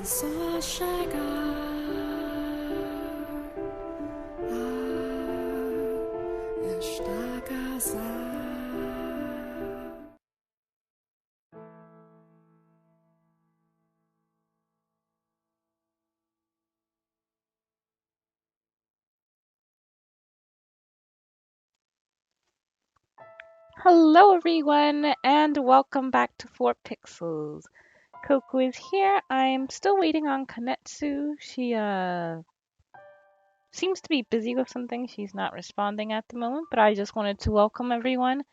Só chegar a esta casa. Hello, everyone, and welcome back to 4pixels. Coco is here. I'm still waiting on Kanetsu. She seems to be busy with something. She's not responding at the moment, but I just wanted to welcome everyone.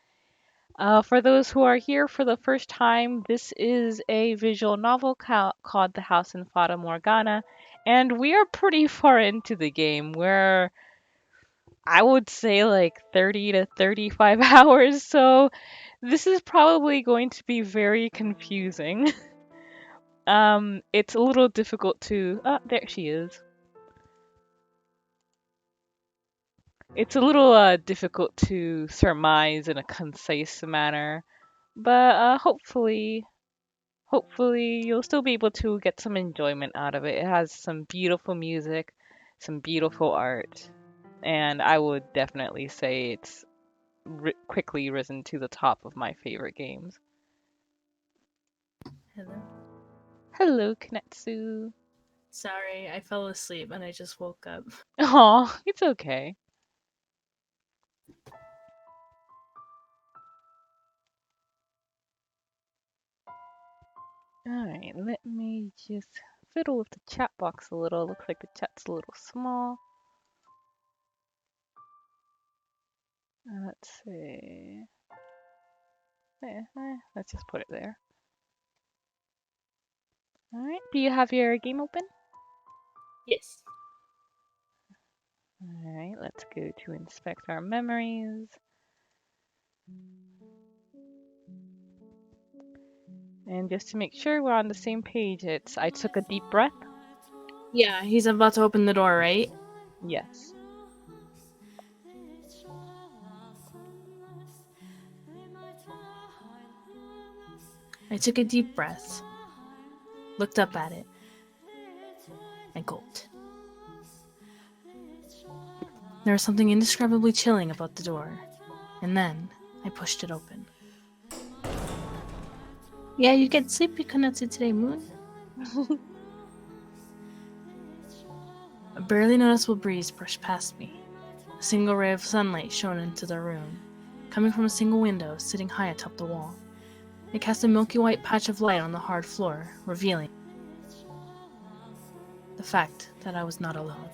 For those who are here for the first time, this is a visual novel called The House in Fata Morgana, and we are pretty far into the game. We're I would say like 30 to 35 hours, so this is probably going to be very confusing. It's a little difficult to. There she is. It's a little difficult to surmise in a concise manner, but hopefully you'll still be able to get some enjoyment out of it. It has some beautiful music, some beautiful art, and I would definitely say it's quickly risen to the top of my favorite games. Hello. Hello, Kinetsu. Sorry, I fell asleep and I just woke up. Oh, it's okay. Alright, let me just fiddle with the chat box a little. Looks like the chat's a little small. Let's see. Let's just put it there. Alright, do you have your game open? Yes. Alright, let's go to inspect our memories. And just to make sure we're on the same page, it's I took a deep breath. Yeah, he's about to open the door, right? Yes. I took a deep breath, looked up at it, and gulped. There was something indescribably chilling about the door, and then I pushed it open. Yeah, you get sleepy Konatsu today, Moon. A barely noticeable breeze brushed past me. A single ray of sunlight shone into the room, coming from a single window sitting high atop the wall. It cast a milky white patch of light on the hard floor, revealing the fact that I was not alone.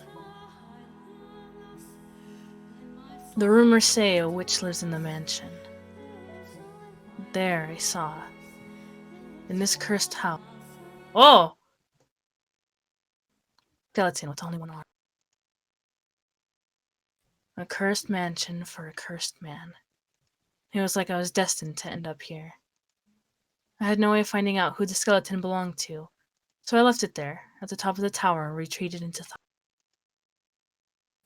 The rumors say a witch lives in the mansion. There I saw, in this cursed house. Oh! Skeleton with only one arm. A cursed mansion for a cursed man. It was like I was destined to end up here. I had no way of finding out who the skeleton belonged to, so I left it there, at the top of the tower, and retreated into thought.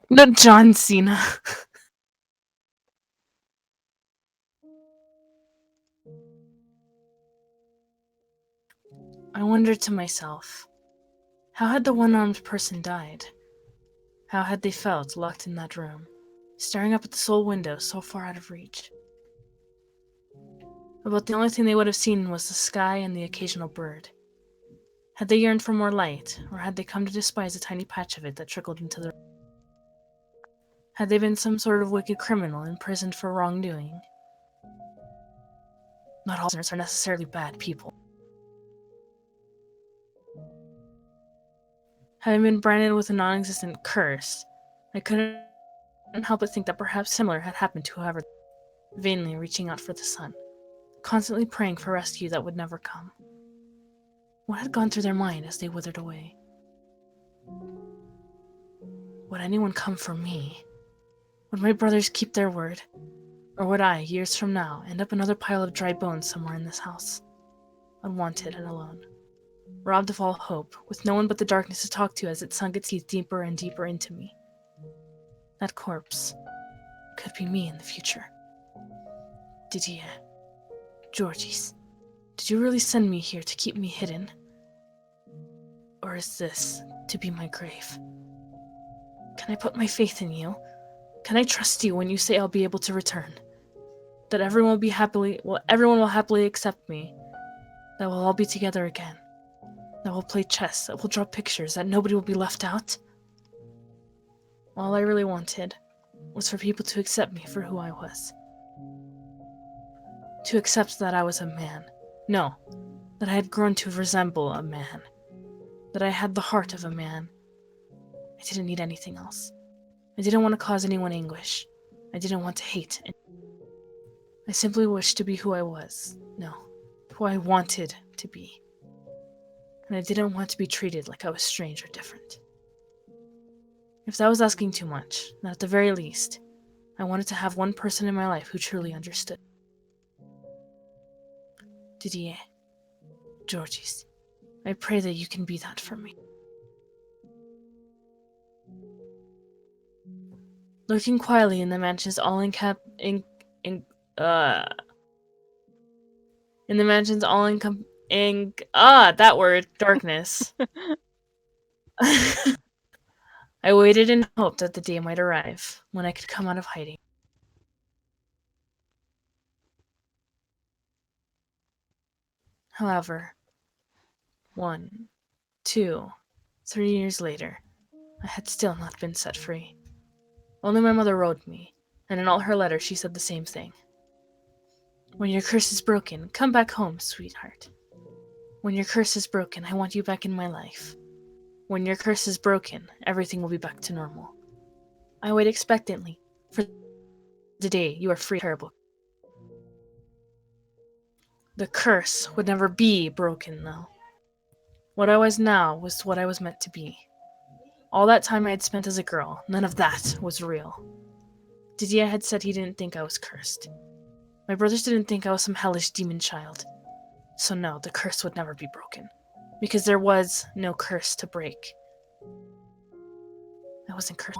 Not John Cena. I wondered to myself, how had the one-armed person died? How had they felt locked in that room, staring up at the sole window so far out of reach? About the only thing they would have seen was the sky and the occasional bird. Had they yearned for more light, or had they come to despise a tiny patch of it that trickled into the room? Had they been some sort of wicked criminal imprisoned for wrongdoing? Not all prisoners are necessarily bad people. Having been branded with a non-existent curse, I couldn't help but think that perhaps similar had happened to whoever, vainly reaching out for the sun, constantly praying for rescue that would never come. What had gone through their mind as they withered away? Would anyone come for me? Would my brothers keep their word? Or would I, years from now, end up another pile of dry bones somewhere in this house? Unwanted and alone. Robbed of all hope, with no one but the darkness to talk to as it sunk its teeth deeper and deeper into me. That corpse could be me in the future. Didier, Georgie's, did you really send me here to keep me hidden? Or is this to be my grave? Can I put my faith in you? Can I trust you when you say I'll be able to return? That everyone will happily accept me. That we'll all be together again. That we'll play chess, that we'll draw pictures, that nobody will be left out? All I really wanted was for people to accept me for who I was. To accept that I was a man. No, that I had grown to resemble a man. That I had the heart of a man. I didn't need anything else. I didn't want to cause anyone anguish. I didn't want to hate. I simply wished to be who I was. No, who I wanted to be. And I didn't want to be treated like I was strange or different. If that was asking too much, then at the very least, I wanted to have one person in my life who truly understood. Didier, Georges, I pray that you can be that for me. Lurking quietly in the mansion's darkness. I waited and hoped that the day might arrive when I could come out of hiding. However, 1, 2, 3 years later, I had still not been set free. Only my mother wrote me, and in all her letters she said the same thing. When your curse is broken, come back home, sweetheart. When your curse is broken, I want you back in my life. When your curse is broken, everything will be back to normal. I wait expectantly for the day you are free of terrible. The curse would never be broken, though. What I was now was what I was meant to be. All that time I had spent as a girl, none of that was real. Didier had said he didn't think I was cursed. My brothers didn't think I was some hellish demon child. So no, the curse would never be broken. Because there was no curse to break. I wasn't cursed.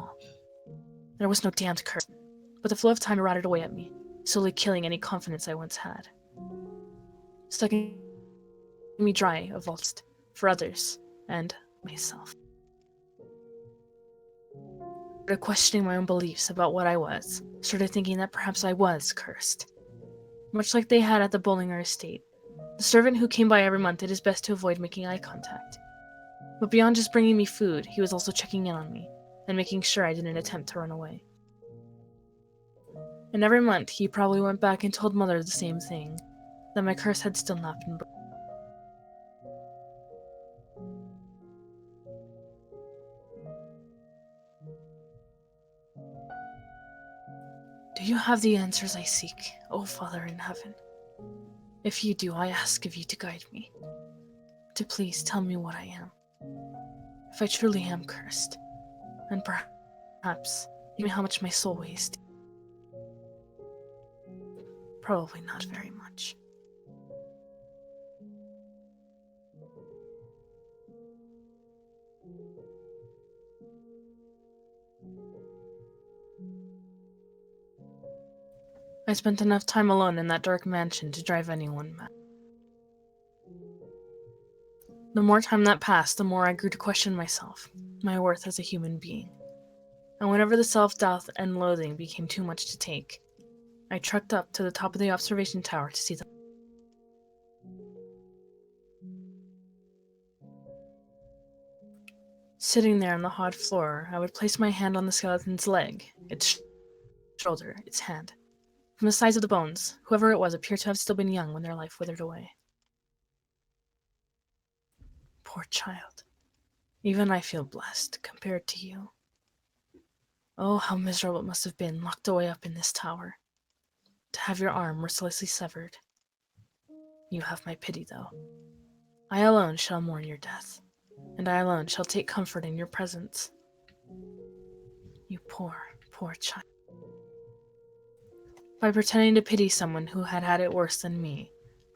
There was no damned curse. But the flow of time rotted away at me, slowly killing any confidence I once had. Sucking me dry of all for others and myself. I started questioning my own beliefs about what I was. Started thinking that perhaps I was cursed. Much like they had at the Bollinger estate. The servant who came by every month did his best to avoid making eye contact. But beyond just bringing me food, he was also checking in on me, and making sure I didn't attempt to run away. And every month, he probably went back and told Mother the same thing, that my curse had still not been broken. Do you have the answers I seek, O Father in heaven? If you do, I ask of you to guide me. To please tell me what I am. If I truly am cursed, and perhaps even how much my soul weighs. Probably not very much. I spent enough time alone in that dark mansion to drive anyone mad. The more time that passed, the more I grew to question myself, my worth as a human being. And whenever the self-doubt and loathing became too much to take, I trekked up to the top of the observation tower to see them. Sitting there on the hot floor, I would place my hand on the skeleton's leg, its shoulder, its hand. From the size of the bones, whoever it was appeared to have still been young when their life withered away. Poor child. Even I feel blessed compared to you. Oh, how miserable it must have been locked away up in this tower. To have your arm mercilessly severed. You have my pity, though. I alone shall mourn your death, and I alone shall take comfort in your presence. You poor, poor child. By pretending to pity someone who had had it worse than me,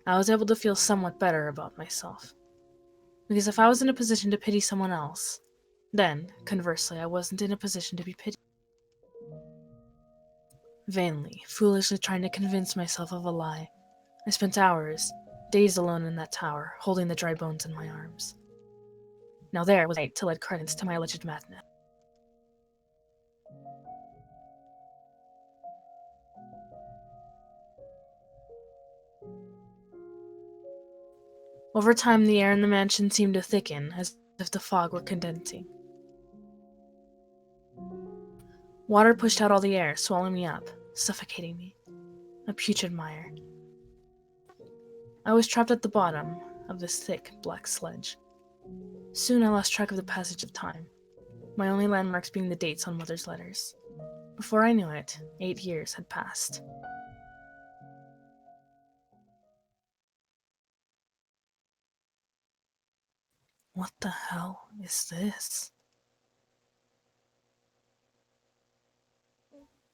I was able to feel somewhat better about myself. Because if I was in a position to pity someone else, then, conversely, I wasn't in a position to be pitied. Vainly, foolishly trying to convince myself of a lie, I spent hours, days alone in that tower, holding the dry bones in my arms. Now there was right to lend credence to my alleged madness. Over time, the air in the mansion seemed to thicken, as if the fog were condensing. Water pushed out all the air, swallowing me up, suffocating me. A putrid mire. I was trapped at the bottom of this thick, black sludge. Soon I lost track of the passage of time, my only landmarks being the dates on Mother's letters. Before I knew it, 8 years had passed. What the hell is this?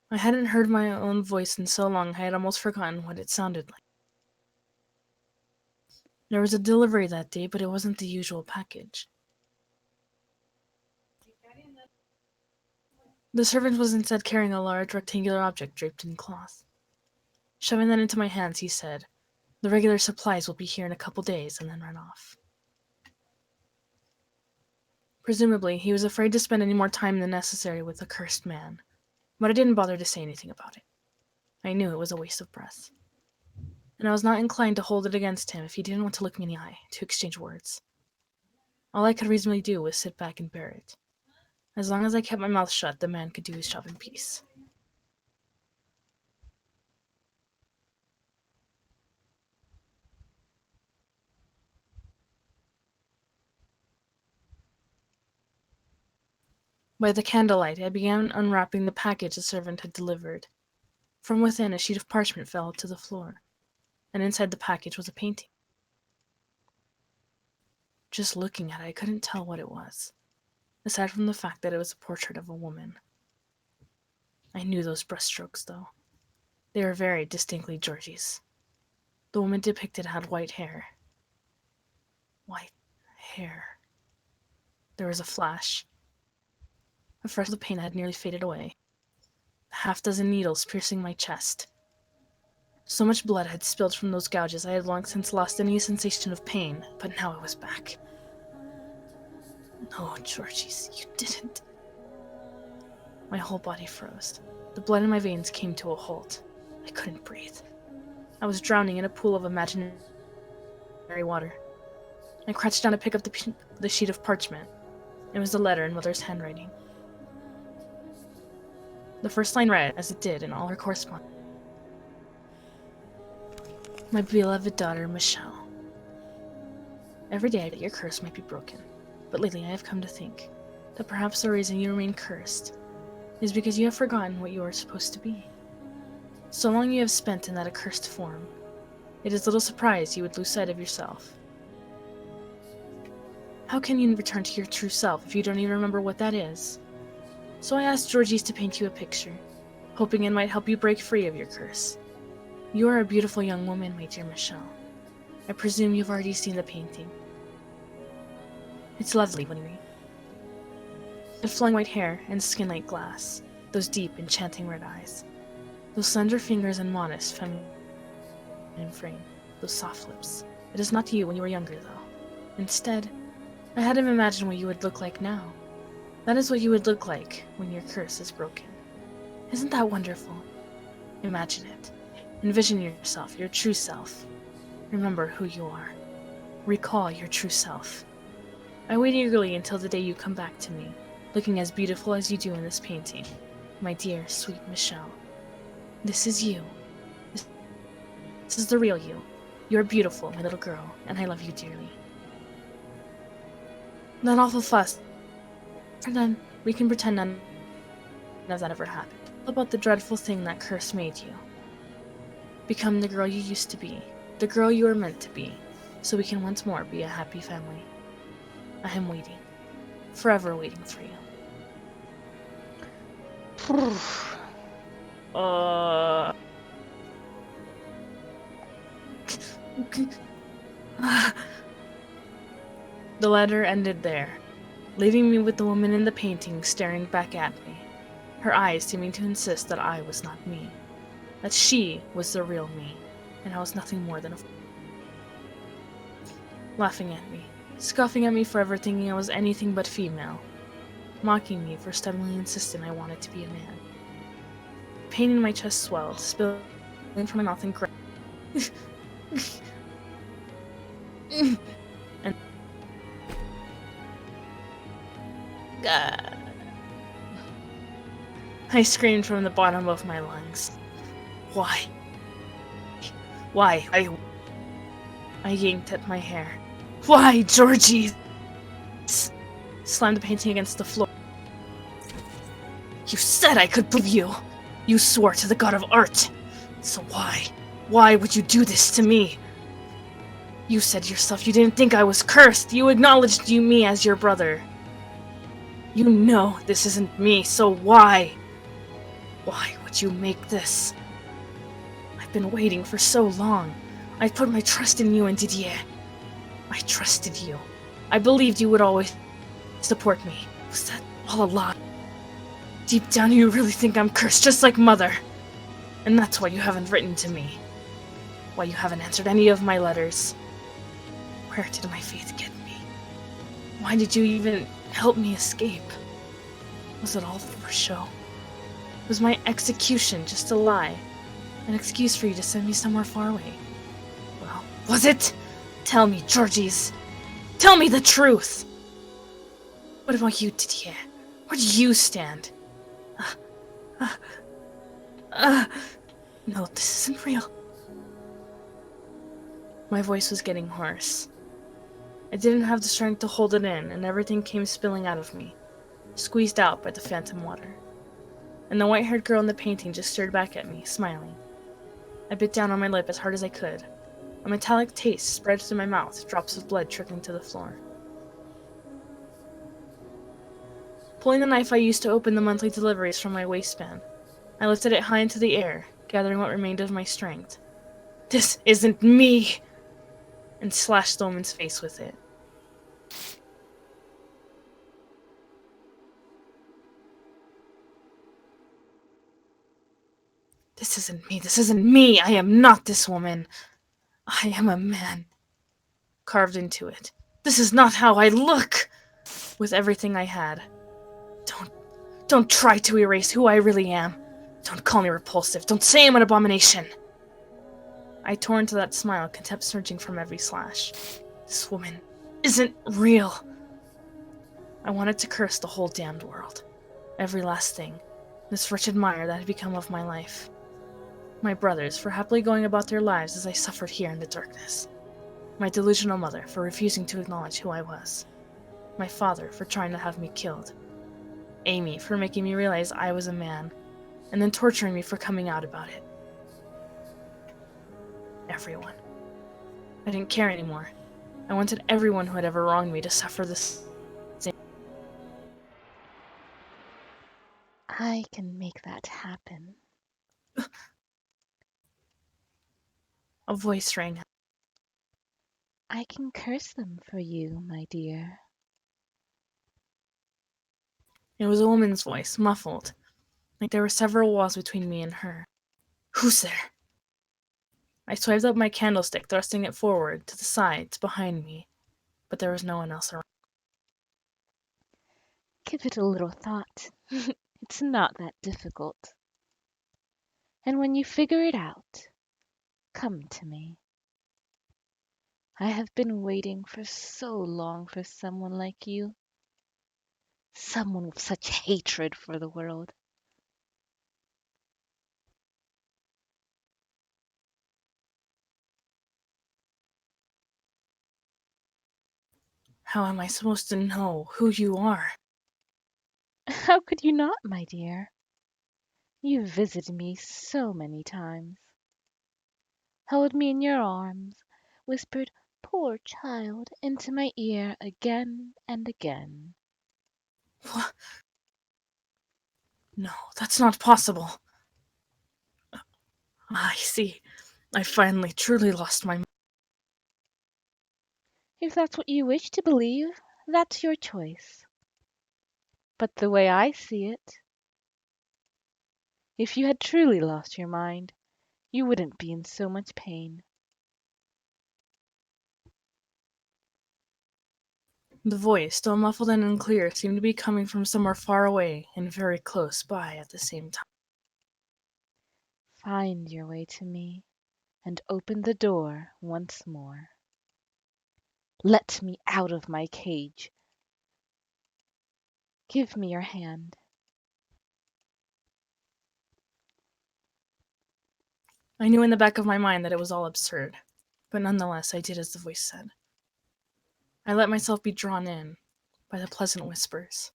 I hadn't heard my own voice in so long I had almost forgotten what it sounded like. There was a delivery that day, but it wasn't the usual package. The servant was instead carrying a large rectangular object draped in cloth. Shoving that into my hands, he said, "The regular supplies will be here in a couple days," and then ran off. Presumably, he was afraid to spend any more time than necessary with the cursed man, but I didn't bother to say anything about it. I knew it was a waste of breath. And I was not inclined to hold it against him if he didn't want to look me in the eye, to exchange words. All I could reasonably do was sit back and bear it. As long as I kept my mouth shut, the man could do his job in peace. By the candlelight, I began unwrapping the package the servant had delivered. From within, a sheet of parchment fell to the floor, and inside the package was a painting. Just looking at it, I couldn't tell what it was, aside from the fact that it was a portrait of a woman. I knew those brushstrokes, though. They were very distinctly Georgie's. The woman depicted had white hair. White hair. There was a flash. A fresh of the pain had nearly faded away. A half-dozen needles piercing my chest. So much blood had spilled from those gouges I had long since lost any sensation of pain, but now it was back. No, Georgies, you didn't. My whole body froze. The blood in my veins came to a halt. I couldn't breathe. I was drowning in a pool of imaginary water. I crouched down to pick up the sheet of parchment. It was a letter in Mother's handwriting. The first line read, as it did in all her correspondence. My beloved daughter, Michelle. Every day that your curse might be broken, but lately I have come to think that perhaps the reason you remain cursed is because you have forgotten what you are supposed to be. So long you have spent in that accursed form, it is little surprise you would lose sight of yourself. How can you return to your true self if you don't even remember what that is? So I asked Georgies to paint you a picture, hoping it might help you break free of your curse. You are a beautiful young woman, my dear Michelle. I presume you've already seen the painting. It's lovely, when you read. The flowing white hair and skin like glass, those deep, enchanting red eyes, those slender fingers and modest, feminine frame, those soft lips. It is not you when you were younger, though. Instead, I had him imagine what you would look like now. That is what you would look like when your curse is broken. Isn't that wonderful? Imagine it. Envision yourself, your true self. Remember who you are. Recall your true self. I wait eagerly until the day you come back to me, looking as beautiful as you do in this painting. My dear, sweet Michelle. This is you. This is the real you. You are beautiful, my little girl, and I love you dearly. That awful fuss. And then we can pretend none of that ever happened. About the dreadful thing that curse made you. Become the girl you used to be, the girl you were meant to be, so we can once more be a happy family. I am waiting, forever waiting for you. The letter ended there, leaving me with the woman in the painting staring back at me, her eyes seeming to insist that I was not me, that she was the real me, and I was nothing more than a laughing at me, scoffing at me for ever thinking I was anything but female, mocking me for stubbornly insisting I wanted to be a man. Pain in my chest swelled, spilling from my mouth and and I screamed from the bottom of my lungs. Why? Why? I yanked at my hair. Why, Georgie? Slammed the painting against the floor. You said I could believe you. You swore to the god of art. So why? Why would you do this to me? You said yourself you didn't think I was cursed. You acknowledged me as your brother. You know this isn't me, so why? Why would you make this? I've been waiting for so long. I put my trust in you and Didier. I trusted you. I believed you would always support me. Was that all a lie? Deep down you really think I'm cursed just like Mother. And that's why you haven't written to me. Why you haven't answered any of my letters. Where did my faith get me? Why did you even help me escape? Was it all for show? Was my execution just a lie? An excuse for you to send me somewhere far away? Well, was it? Tell me, Georgies. Tell me the truth! What about you, Didier? Where do you stand? No, this isn't real. My voice was getting hoarse. I didn't have the strength to hold it in, and everything came spilling out of me, squeezed out by the phantom water. And the white-haired girl in the painting just stared back at me, smiling. I bit down on my lip as hard as I could. A metallic taste spread through my mouth, drops of blood trickling to the floor. Pulling the knife I used to open the monthly deliveries from my waistband, I lifted it high into the air, gathering what remained of my strength. This isn't me! And slashed the woman's face with it. This isn't me! I am not this woman! I am a man. Carved into it. This is not how I look! With everything I had. Don't try to erase who I really am. Don't call me repulsive. Don't say I'm an abomination. I tore into that smile, contempt surging from every slash. This woman isn't real. I wanted to curse the whole damned world. Every last thing. This wretched mire that had become of my life. My brothers for happily going about their lives as I suffered here in the darkness. My delusional mother for refusing to acknowledge who I was. My father for trying to have me killed. Amy for making me realize I was a man, and then torturing me for coming out about it. Everyone. I didn't care anymore. I wanted everyone who had ever wronged me to suffer this same. I can make that happen. A voice rang out. I can curse them for you, my dear. It was a woman's voice, muffled, like there were several walls between me and her. Who's there? I swiped up my candlestick, thrusting it forward, to the sides, behind me, but there was no one else around. Give it a little thought. It's not that difficult. And when you figure it out, come to me. I have been waiting for so long for someone like you. Someone with such hatred for the world. How am I supposed to know who you are? How could you not, my dear? You visited me so many times. Held me in your arms, whispered "poor child" into my ear again and again. What? No, that's not possible. I see. I finally truly lost my mind. If that's what you wish to believe, that's your choice. But the way I see it, if you had truly lost your mind, you wouldn't be in so much pain. The voice, still muffled and unclear, seemed to be coming from somewhere far away and very close by at the same time. Find your way to me and open the door once more. Let me out of my cage. Give me your hand. I knew in the back of my mind that it was all absurd, but nonetheless I did as the voice said. I let myself be drawn in by the pleasant whispers.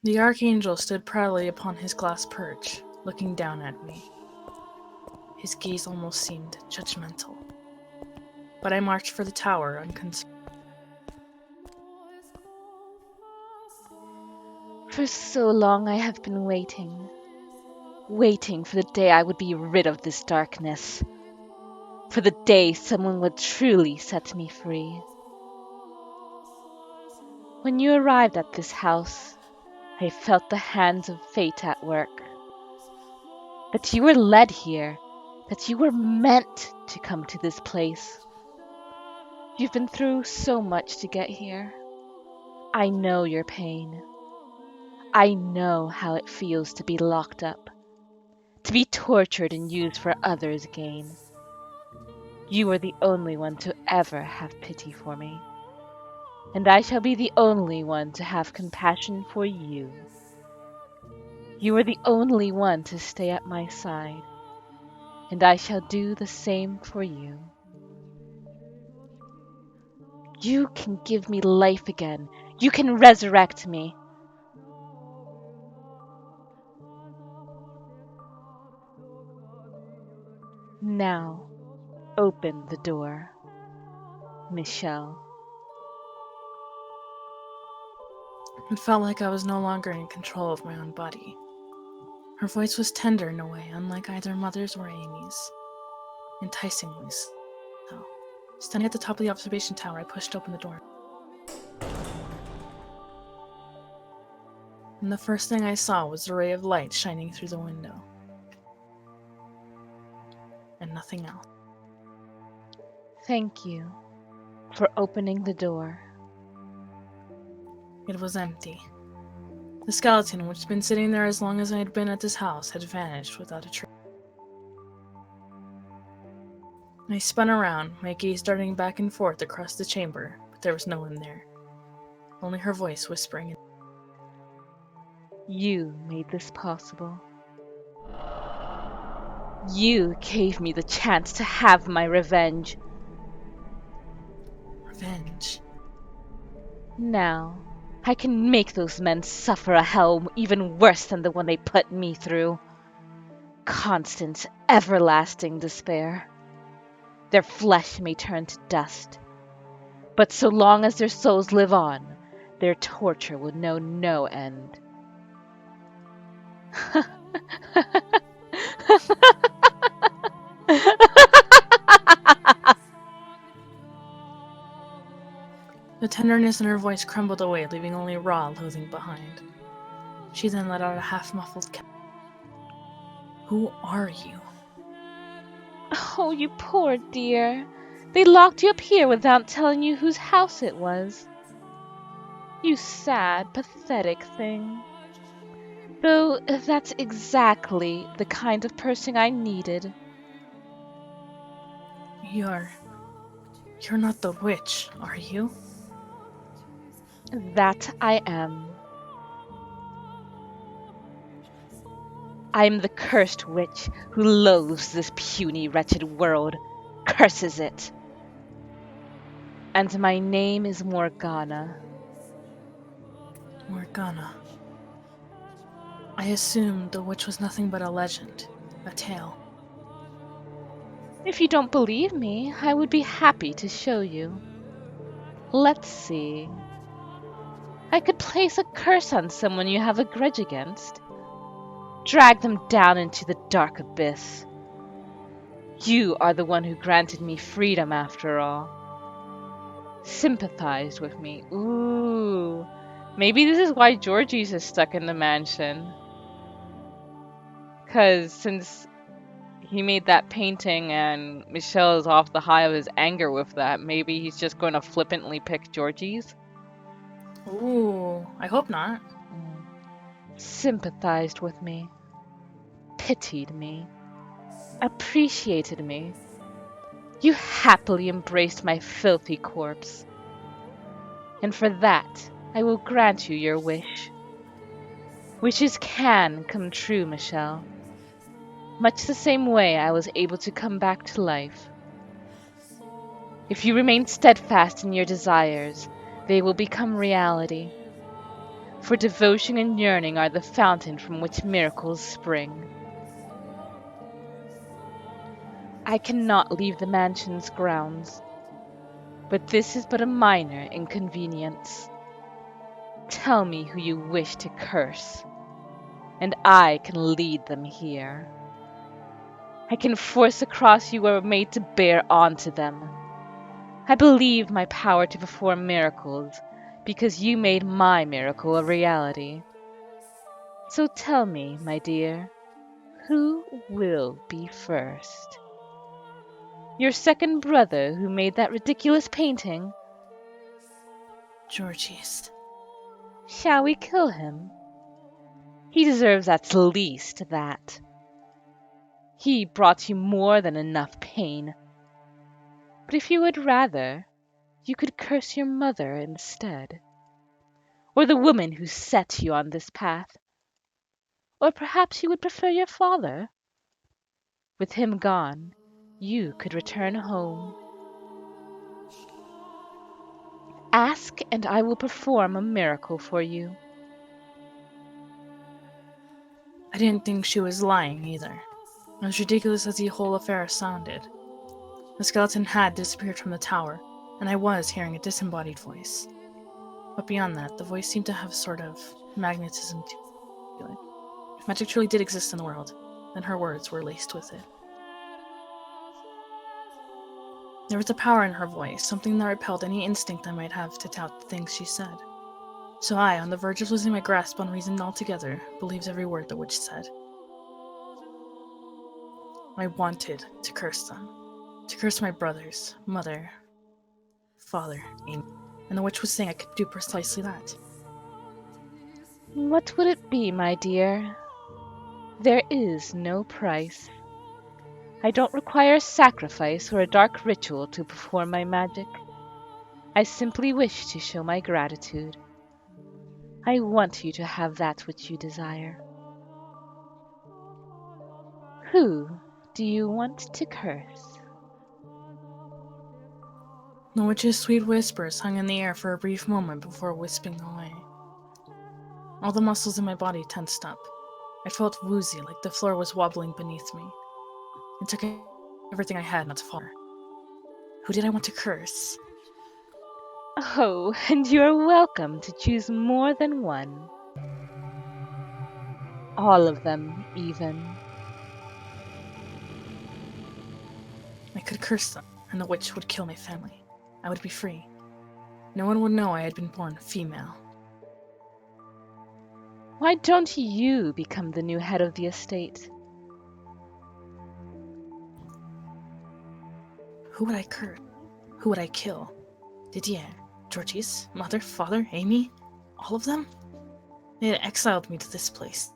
The archangel stood proudly upon his glass perch, looking down at me. His gaze almost seemed judgmental. But I marched for the tower unconcerned. For so long I have been waiting for the day I would be rid of this darkness, for the day someone would truly set me free. When you arrived at this house, I felt the hands of fate at work. That you were led here, that you were meant to come to this place. You've been through so much to get here. I know your pain. I know how it feels to be locked up, to be tortured and used for others' gain. You are the only one to ever have pity for me, and I shall be the only one to have compassion for you. You are the only one to stay at my side, and I shall do the same for you. You can give me life again. You can resurrect me. Now, open the door, Michelle. It felt like I was no longer in control of my own body. Her voice was tender in a way unlike either mother's or Amy's. Enticingly so. Standing at the top of the observation tower, I pushed open the door. And the first thing I saw was a ray of light shining through the window. And nothing else. Thank you for opening the door. It was empty. The skeleton, which had been sitting there as long as I had been at this house, had vanished without a trace. I spun around, my gaze darting back and forth across the chamber, but there was no one there. Only her voice whispering. You made this possible. You gave me the chance to have my revenge. Revenge. Now, I can make those men suffer a hell even worse than the one they put me through. Constant, everlasting despair. Their flesh may turn to dust, but so long as their souls live on, their torture will know no end. The tenderness in her voice crumbled away, leaving only raw loathing behind. She then let out a half-muffled "Who are you?" Oh, you poor dear. They locked you up here without telling you whose house it was. You sad, pathetic thing. Though that's exactly the kind of person I needed. You're not the witch, are you? That I am. I am the cursed witch who loathes this puny, wretched world, curses it. And my name is Morgana. Morgana. I assumed the witch was nothing but a legend, a tale. If you don't believe me, I would be happy to show you. Let's see. I could place a curse on someone you have a grudge against. Drag them down into the dark abyss. You are the one who granted me freedom after all. Sympathized with me. Ooh. Maybe this is why Georgie's is stuck in the mansion. 'Cause since he made that painting and Michelle is off the high of his anger with that. Maybe he's just going to flippantly pick Georgie's. Ooh, I hope not. Sympathized with me, pitied me, appreciated me. You happily embraced my filthy corpse. And for that, I will grant you your wish. Wishes can come true, Michelle. Much the same way I was able to come back to life. If you remain steadfast in your desires, they will become reality. For devotion and yearning are the fountain from which miracles spring. I cannot leave the mansion's grounds, but this is but a minor inconvenience. Tell me who you wish to curse, and I can lead them here. I can force across you were made to bear on to them. I believe my power to perform miracles because you made my miracle a reality. So tell me, my dear, who will be first? Your second brother who made that ridiculous painting? Georgie's. Shall we kill him? He deserves at least that. He brought you more than enough pain. But if you would rather, you could curse your mother instead. Or the woman who set you on this path. Or perhaps you would prefer your father? With him gone, you could return home. Ask, and I will perform a miracle for you. I didn't think she was lying either. As ridiculous as the whole affair sounded. The skeleton had disappeared from the tower, and I was hearing a disembodied voice. But beyond that, the voice seemed to have a sort of magnetism to it. If magic truly did exist in the world, then her words were laced with it. There was a power in her voice, something that repelled any instinct I might have to doubt the things she said. So I, on the verge of losing my grasp on reason altogether, believed every word the witch said. I wanted to curse them. To curse my brothers, mother, father, Amy. And the witch was saying I could do precisely that. What would it be, my dear? There is no price. I don't require a sacrifice or a dark ritual to perform my magic. I simply wish to show my gratitude. I want you to have that which you desire. Who do you want to curse? The witch's sweet whispers hung in the air for a brief moment before wisping away. All the muscles in my body tensed up. I felt woozy, like the floor was wobbling beneath me. It took everything I had not to fall. Who did I want to curse? Oh, and you are welcome to choose more than one. All of them, even. I could curse them, and the witch would kill my family. I would be free. No one would know I had been born female. Why don't you become the new head of the estate? Who would I curse? Who would I kill? Didier, Georgie's, mother, father, Amy? All of them? They had exiled me to this place.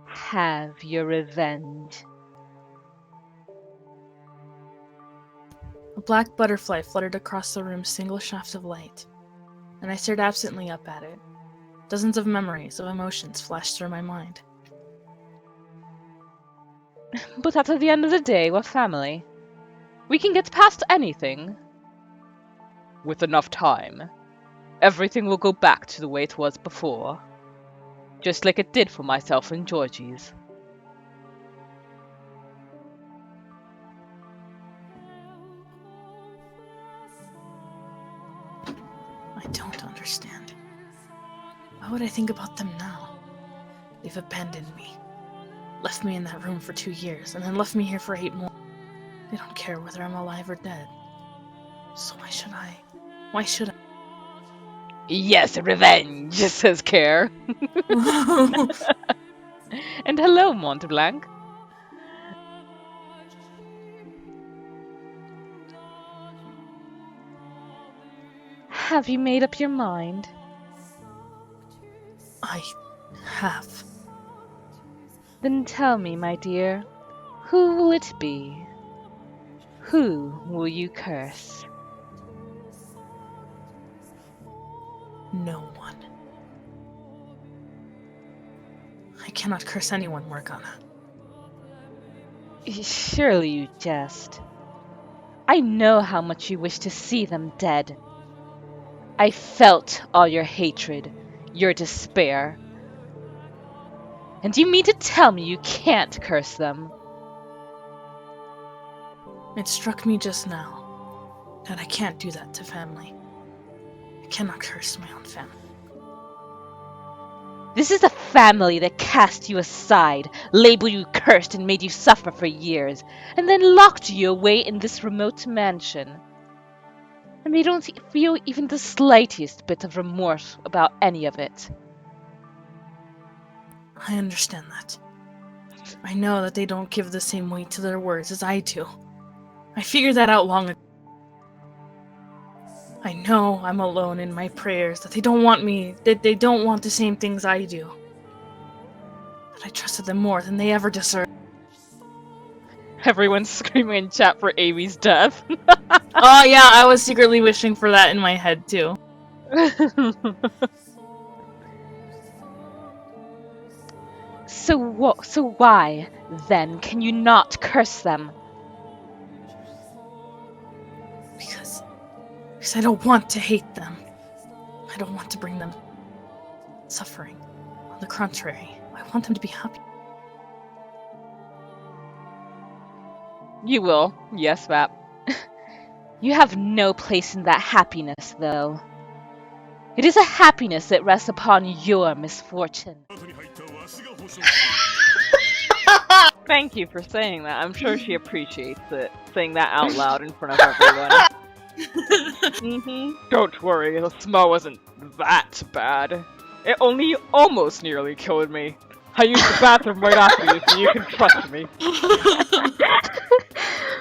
Have your revenge. A black butterfly fluttered across the room's single shaft of light, and I stared absently up at it. Dozens of memories of emotions flashed through my mind. But at the end of the day, we're family. We can get past anything. With enough time, everything will go back to the way it was before. Just like it did for myself and Georgie's. I don't understand. Why would I think about them now? They've abandoned me. Left me in that room for 2 years, and then left me here for 8 more. They don't care whether I'm alive or dead. So why should I? Why should I? Yes, revenge, says Care. And hello, Montblanc. Have you made up your mind? I have. Then tell me, my dear, who will it be? Who will you curse? No one. I cannot curse anyone, Morgana. Surely you jest. I know how much you wish to see them dead. I felt all your hatred, your despair. And you mean to tell me you can't curse them? It struck me just now that I can't do that to family. I cannot curse my own family. This is the family that cast you aside, labeled you cursed and made you suffer for years, and then locked you away in this remote mansion. And they don't feel even the slightest bit of remorse about any of it. I understand that. I know that they don't give the same weight to their words as I do. I figured that out long ago. I know I'm alone in my prayers, that they don't want me, that they don't want the same things I do. But I trusted them more than they ever deserved. Everyone's screaming in chat for Amy's death. Oh yeah, I was secretly wishing for that in my head too. So why, then, can you not curse them? Because I don't want to hate them. I don't want to bring them suffering. On the contrary, I want them to be happy. You will, yes, Vap. You have no place in that happiness, though. It is a happiness that rests upon your misfortune. Thank you for saying that. I'm sure she appreciates it, saying that out loud in front of everyone. Don't worry, the smell wasn't that bad. It only almost nearly killed me. I used the bathroom right after you, so you can trust me.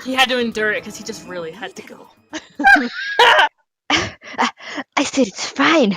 He had to endure it because he just really had to go. I said it's fine.